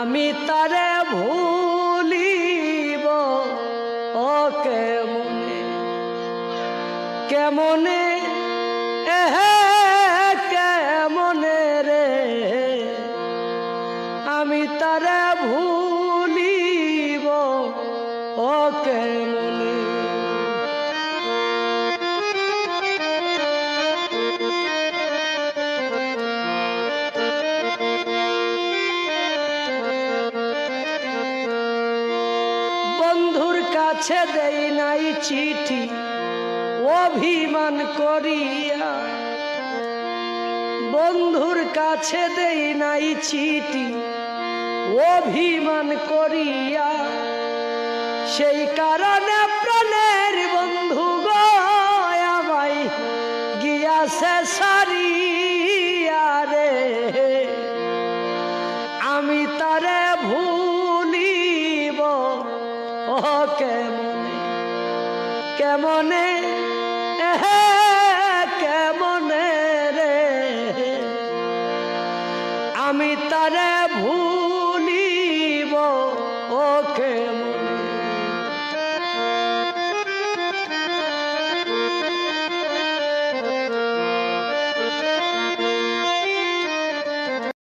আমি তারে ভুলিব ও কেমনে কেমনে কেমনে রে আমি তারে ভুলিব ও কেমনে বন্ধুর কাছে দেই নাই চিঠি অভিমান করিয়া বন্ধুর কাছে দেই নাই চিঠি অভিমান করিয়া সেই কারণে প্রাণের বন্ধু গো আমায় গিয়াছে সারিয়া রে আমি তারে ভুলিব ও কেমনে কেমনে কেমনে রে আমি তারে ভুলিব ও কেমনে